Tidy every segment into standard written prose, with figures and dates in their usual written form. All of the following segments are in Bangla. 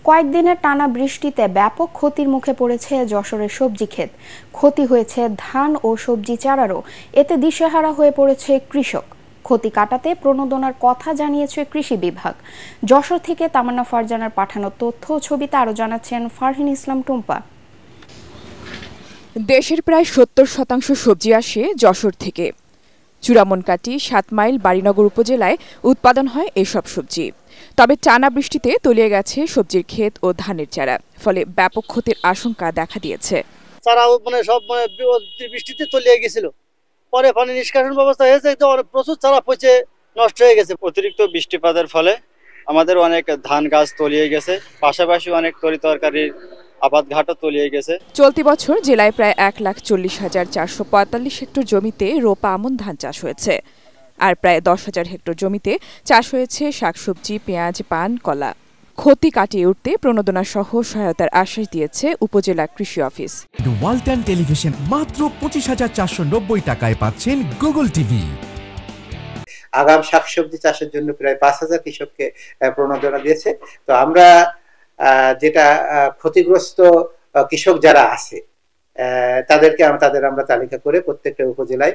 কয়েকদিনের টানা বৃষ্টিতে ব্যাপক ক্ষতির মুখে পড়েছে যশোরের সবজি ক্ষেত। ক্ষতি হয়েছে ধান ও সবজি চারারও। এতে দিশেহারা হয়ে পড়েছে কৃষক। ক্ষতি কাটাতে প্রণোদনার কথা জানিয়েছে কৃষি বিভাগ। যশোর থেকে তামান্না ফারজানার পাঠানো তথ্য ও ছবিতে আরও জানাচ্ছেন ফারহিন ইসলাম টুম্পা। দেশের প্রায় ৭০% সবজি আসে যশোর থেকে। চূড়ামনকাটি, ৭ মাইল, বাড়িনগর উপজেলায় উৎপাদন হয় এসব সবজি। তবে টানা বৃষ্টিতে তলিয়ে গেছে সবজির ক্ষেত ও ধানের চারা, ফলে ব্যাপক ক্ষতির আশঙ্কা দেখা দিয়েছে। চারা সব বৃষ্টিতে তলিয়ে গেছিল, পরে পানি নিষ্কাশন ব্যবস্থা হয়েছে, প্রচুর চারা পচে নষ্ট হয়ে গেছে। অতিরিক্ত বৃষ্টিপাতের ফলে আমাদের অনেক ধান গাছ তলিয়ে গেছে, পাশাপাশি অনেক তরিতরকারির আবাদ ঘাটও তলিয়ে গেছে। চলতি বছর জেলায় প্রায় ১,৪০,৪৪৫ হেক্টর জমিতে রোপা আমন ধান চাষ হয়েছে, আর প্রায় ১০,০০০ হেক্টর জমিতে চাষ হয়েছে শাকসবজি, পেঁয়াজ, পান, কলা। ক্ষতি কাটিয়ে উঠতে প্রণোদনা সহ সহায়তার আশ্বাস দিয়েছে উপজেলা কৃষি অফিস। ওয়ালটন টেলিভিশন মাত্র ২৫,৪৯০ টাকায় পাচ্ছেন গুগল টিভি। আগাম শাকসবজি চাষের জন্য প্রায় ৫,০০০ কৃষককে প্রণোদনা দিয়েছে। তো আমরা যেটা ক্ষতিগ্রস্ত কৃষক যারা আছে তাদেরকে আমরা তালিকা করে প্রত্যেকটা উপজেলায়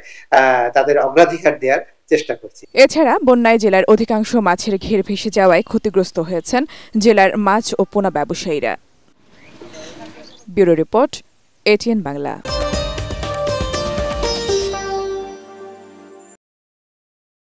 তাদের অগ্রাধিকার দেওয়ার চেষ্টা করছি। এছাড়া বন্যায় জেলার অধিকাংশ মাছের ঘের ভেসে যাওয়ায় ক্ষতিগ্রস্ত হয়েছেন জেলার মাছ ও পোনা ব্যবসায়ীরা। Bureau report, ATN Bangla.